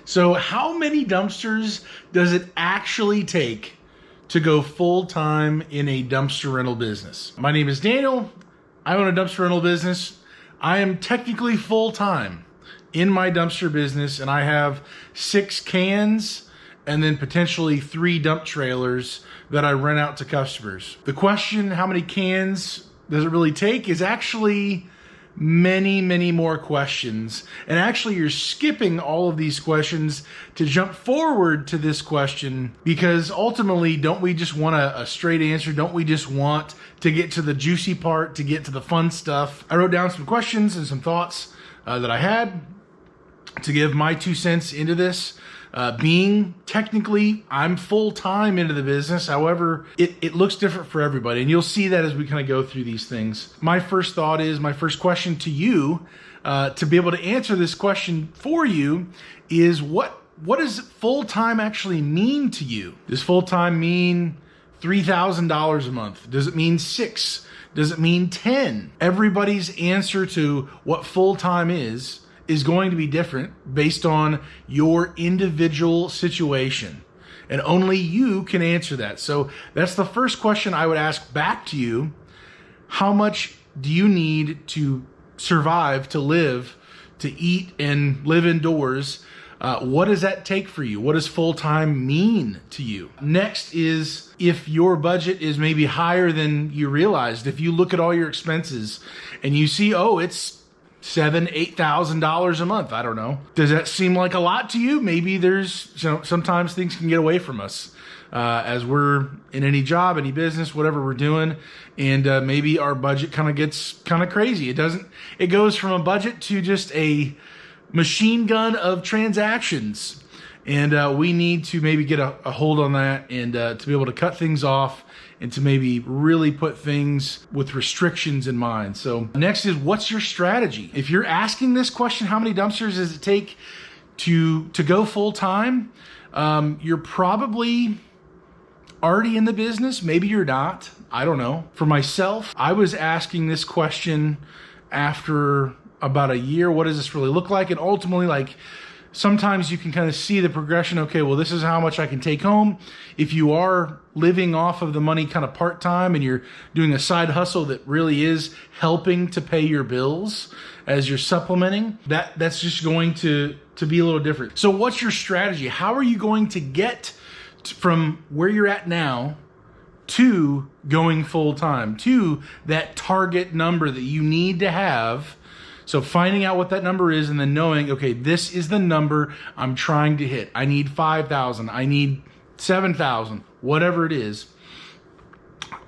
So how many dumpsters does it actually take to go full-time in a dumpster rental business? My name is Daniel. I own a dumpster rental business. I am technically full-time in my dumpster business, and I have 6 cans and then potentially 3 dump trailers that I rent out to customers. The question, how many cans does it really take, is actually many more questions. And actually you're skipping all of these questions to jump forward to this question, because ultimately, don't we just want a straight answer? Don't we just want to get to the juicy part, to get to the fun stuff? I wrote down some questions and some thoughts that I had to give my 2 cents into this. Being technically, I'm full-time into the business. However, it looks different for everybody. And you'll see that as we kind of go through these things. My first question to you, to be able to answer this question for you, is what does full-time actually mean to you? Does full-time mean $3,000 a month? Does it mean 6? Does it mean 10? Everybody's answer to what full-time is going to be different based on your individual situation. And only you can answer that. So that's the first question I would ask back to you. How much do you need to survive, to live, to eat and live indoors? What does that take for you? What does full-time mean to you? Next is, if your budget is maybe higher than you realized, if you look at all your expenses and you see, oh, it's $7,000-8,000 a month. I don't know. Does that seem like a lot to you? Maybe there's, sometimes things can get away from us as we're in any job, any business, whatever we're doing, and maybe our budget kind of gets kind of crazy. It goes from a budget to just a machine gun of transactions, and we need to maybe get a hold on that, and to be able to cut things off, and to maybe really put things with restrictions in mind. So next is, what's your strategy? If you're asking this question, how many dumpsters does it take to go full time? You're probably already in the business. Maybe you're not. I don't know. For myself, I was asking this question after about a year. What does this really look like? And ultimately, sometimes you can kind of see the progression. Okay, well, this is how much I can take home. If you are living off of the money kind of part-time and you're doing a side hustle that really is helping to pay your bills as you're supplementing, that's just going to be a little different. So what's your strategy? How are you going to get from where you're at now to going full-time, to that target number that you need to have? So finding out what that number is, and then knowing, okay, this is the number I'm trying to hit. I need 5,000. I need 7,000, whatever it is.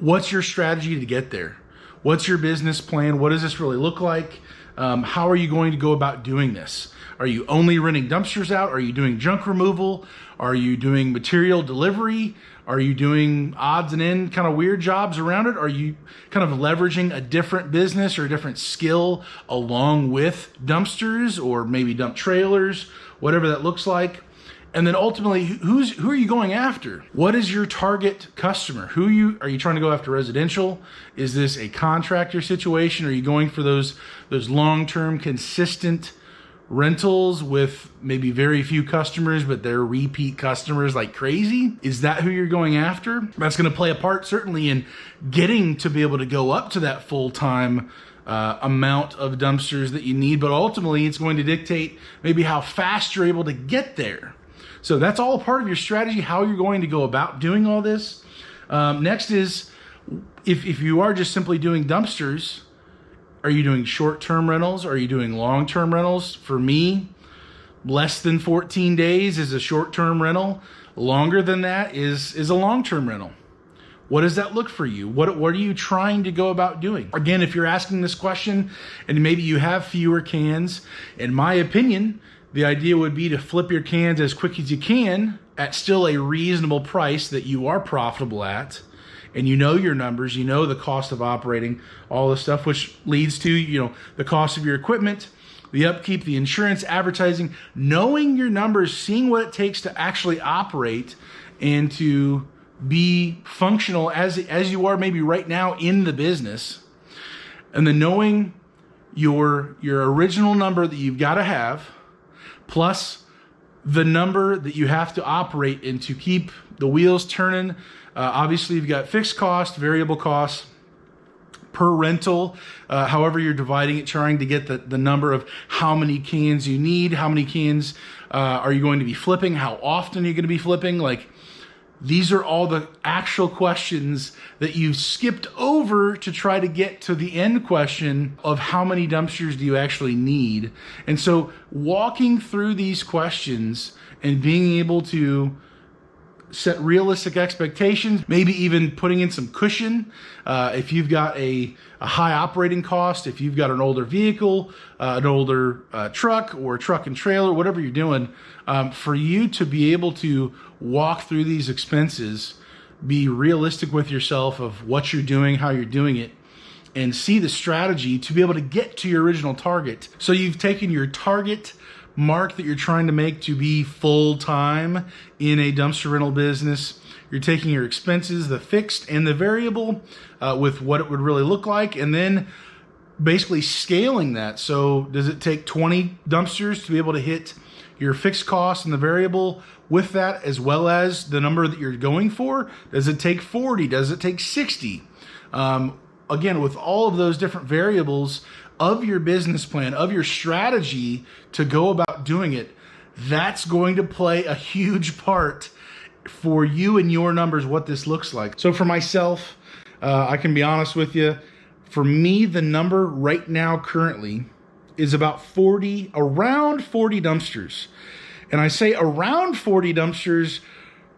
What's your strategy to get there? What's your business plan? What does this really look like? How are you going to go about doing this? Are you only renting dumpsters out? Are you doing junk removal? Are you doing material delivery? Are you doing odds and end kind of weird jobs around it? Are you kind of leveraging a different business or a different skill along with dumpsters, or maybe dump trailers, whatever that looks like? And then ultimately, who are you going after? What is your target customer? Are you trying to go after residential? Is this a contractor situation? Are you going for those long-term consistent rentals with maybe very few customers, but they're repeat customers like crazy? Is that who you're going after? That's going to play a part certainly in getting to be able to go up to that full-time amount of dumpsters that you need, but ultimately it's going to dictate maybe how fast you're able to get there. So that's all a part of your strategy, how you're going to go about doing all this. Next is, if you are just simply doing dumpsters, are you doing short-term rentals? Are you doing long-term rentals? For me, less than 14 days is a short-term rental. Longer than that is a long-term rental. What does that look for you? What are you trying to go about doing? Again, if you're asking this question and maybe you have fewer cans, in my opinion, the idea would be to flip your cans as quick as you can at still a reasonable price that you are profitable at. And you know your numbers, you know the cost of operating, all this stuff, which leads to, the cost of your equipment, the upkeep, the insurance, advertising, knowing your numbers, seeing what it takes to actually operate and to be functional as you are maybe right now in the business. And then knowing your original number that you've got to have, plus the number that you have to operate in to keep the wheels turning. Obviously, you've got fixed cost, variable costs per rental, however you're dividing it, trying to get the number of how many cans you need, how many cans are you going to be flipping, how often are you going to be flipping. Like, these are all the actual questions that you've skipped over to try to get to the end question of how many dumpsters do you actually need. And so walking through these questions and being able to set realistic expectations, maybe even putting in some cushion. If you've got a high operating cost, if you've got an older vehicle, an older truck or truck and trailer, whatever you're doing, for you to be able to walk through these expenses, be realistic with yourself of what you're doing, how you're doing it, and see the strategy to be able to get to your original target. So you've taken your target mark that you're trying to make to be full-time in a dumpster rental business. You're taking your expenses, the fixed and the variable, with what it would really look like, and then basically scaling that. So does it take 20 dumpsters to be able to hit your fixed costs and the variable with that, as well as the number that you're going for? Does it take 40? Does it take 60? Again, with all of those different variables of your business plan, of your strategy to go about doing it, that's going to play a huge part for you and your numbers, what this looks like. So for myself, I can be honest with you, for me, the number right now currently is about around 40 dumpsters. And I say around 40 dumpsters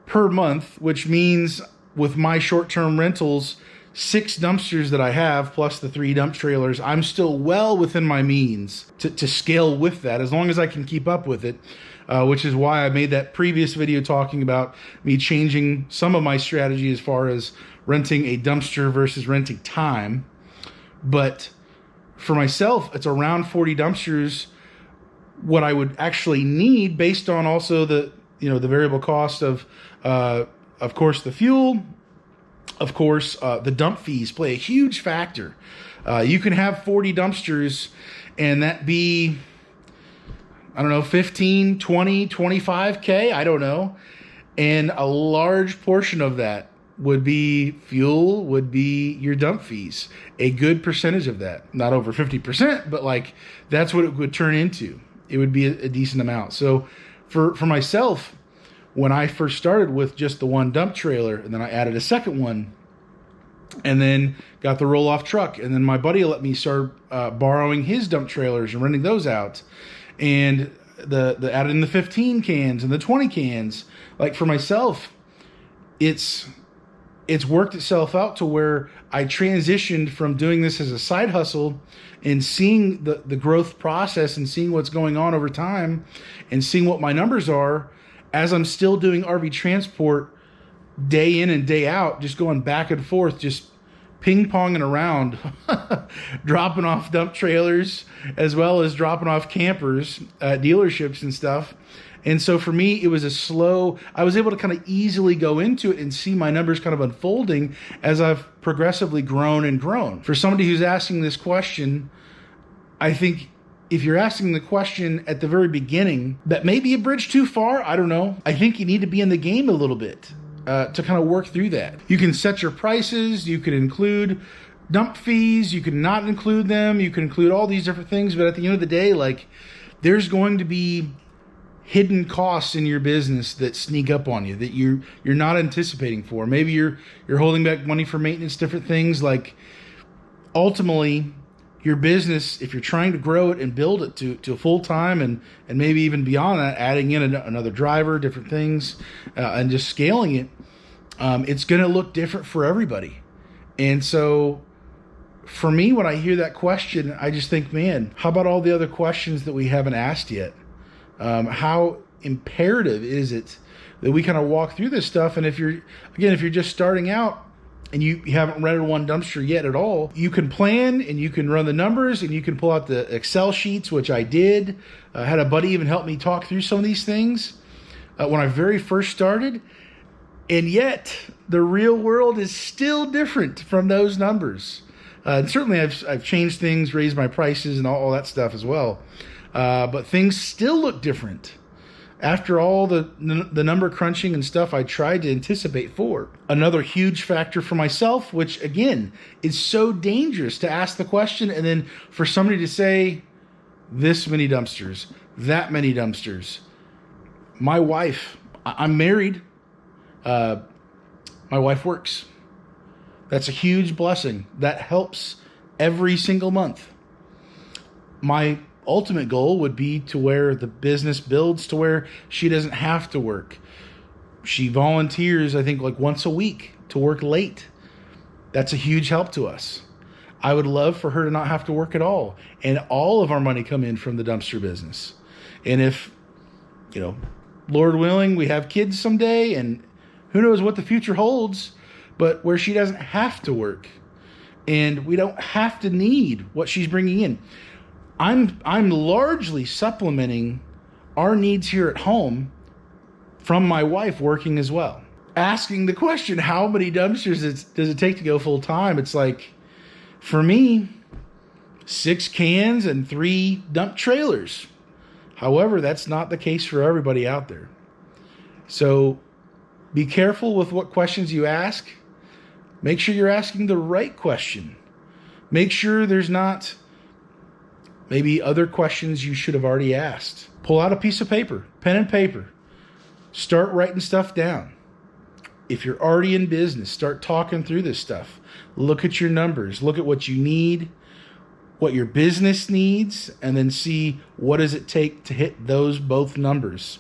per month, which means with my short-term rentals, 6 dumpsters that I have, plus the 3 dump trailers, I'm still well within my means to scale with that, as long as I can keep up with it, which is why I made that previous video talking about me changing some of my strategy as far as renting a dumpster versus renting time. But for myself, it's around 40 dumpsters, what I would actually need based on also the variable cost of course, the fuel. Of course, the dump fees play a huge factor. You can have 40 dumpsters and that be, I don't know, 15, 20, 25K, I don't know. And a large portion of that would be fuel, would be your dump fees. A good percentage of that, not over 50%, but like that's what it would turn into. It would be a decent amount. So for myself, when I first started with just the one dump trailer, and then I added a second one, and then got the roll-off truck, and then my buddy let me start borrowing his dump trailers and renting those out, and the added in the 15 cans and the 20 cans. Like for myself, it's worked itself out to where I transitioned from doing this as a side hustle and seeing the growth process and seeing what's going on over time and seeing what my numbers are, as I'm still doing RV transport day in and day out, just going back and forth, just ping-ponging around, dropping off dump trailers as well as dropping off campers at dealerships and stuff. And so for me, it was I was able to kind of easily go into it and see my numbers kind of unfolding as I've progressively grown and grown. For somebody who's asking this question, I think if you're asking the question at the very beginning, that may be a bridge too far. I don't know. I think you need to be in the game a little bit to kind of work through that. You can set your prices. You can include dump fees. You can not include them. You can include all these different things. But at the end of the day, like, there's going to be hidden costs in your business that sneak up on you that you're not anticipating for. Maybe you're holding back money for maintenance, different things. Like, ultimately, your business, if you're trying to grow it and build it to full time and maybe even beyond that, adding in another driver, different things, and just scaling it, it's going to look different for everybody. And so for me, when I hear that question, I just think, man, how about all the other questions that we haven't asked yet? How imperative is it that we kind of walk through this stuff? And if you're just starting out and you haven't rented one dumpster yet at all, you can plan and you can run the numbers and you can pull out the Excel sheets, which I did. I had a buddy even help me talk through some of these things when I very first started. And yet the real world is still different from those numbers. And certainly I've changed things, raised my prices and all that stuff as well. But things still look different after all the number crunching and stuff I tried to anticipate for. Another huge factor for myself, which again is so dangerous to ask the question and then for somebody to say this many dumpsters, that many dumpsters. My wife, I'm married. My wife works. That's a huge blessing. That helps every single month. My ultimate goal would be to where the business builds to where she doesn't have to work. She volunteers, I think, like once a week to work late. That's a huge help to us. I would love for her to not have to work at all and all of our money come in from the dumpster business. And if, Lord willing, we have kids someday and who knows what the future holds, but where she doesn't have to work and we don't have to need what she's bringing in. I'm largely supplementing our needs here at home from my wife working as well. Asking the question, how many dumpsters does it take to go full time? It's like, for me, 6 cans and 3 dump trailers. However, that's not the case for everybody out there. So be careful with what questions you ask. Make sure you're asking the right question. Make sure there's not maybe other questions you should have already asked. Pull out a piece of paper, pen and paper. Start writing stuff down. If you're already in business, start talking through this stuff. Look at your numbers. Look at what you need, what your business needs, and then see what does it take to hit those both numbers.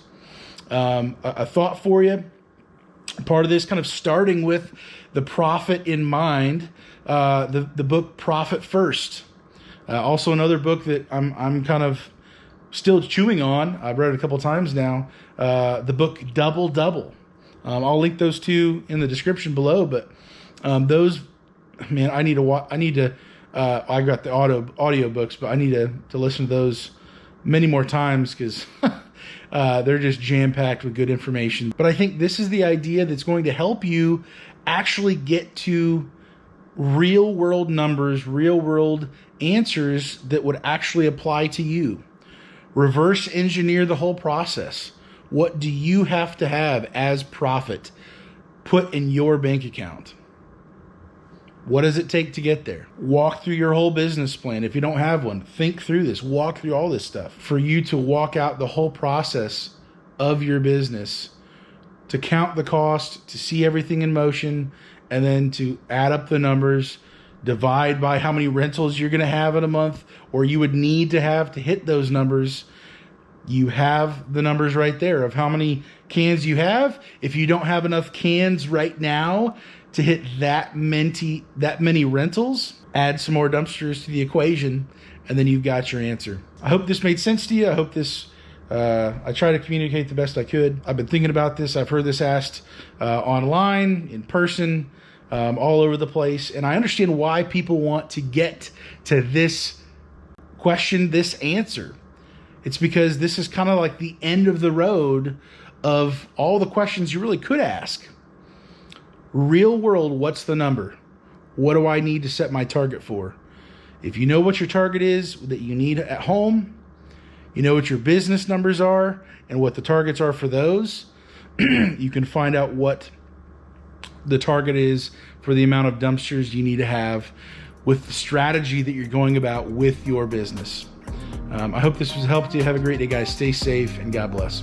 A thought for you. Part of this kind of starting with the profit in mind, the book Profit First. Also another book that I'm kind of still chewing on. I've read it a couple times now. The book Double Double. I'll link those two in the description below. But those, man, I got the audio books, but I need to listen to those many more times because they're just jam-packed with good information. But I think this is the idea that's going to help you actually get to real-world numbers, real-world answers that would actually apply to you. Reverse engineer the whole process. What do you have to have as profit put in your bank account? What does it take to get there? Walk through your whole business plan. If you don't have one, think through this. Walk through all this stuff for you to walk out the whole process of your business, to count the cost, to see everything in motion, and then to add up the numbers, divide by how many rentals you're going to have in a month or you would need to have to hit those numbers. You have the numbers right there of how many cans you have. If you don't have enough cans right now to hit that many rentals, add some more dumpsters to the equation, and then you've got your answer. I hope this made sense to you. I hope this, I try to communicate the best I could. I've been thinking about this. I've heard this asked online, in person, all over the place. And I understand why people want to get to this question, this answer. It's because this is kind of like the end of the road of all the questions you really could ask. Real world, what's the number? What do I need to set my target for? If you know what your target is that you need at home, you know what your business numbers are and what the targets are for those, you can find out what the target is for the amount of dumpsters you need to have with the strategy that you're going about with your business. I hope this has helped you. Have a great day, guys. Stay safe and God bless.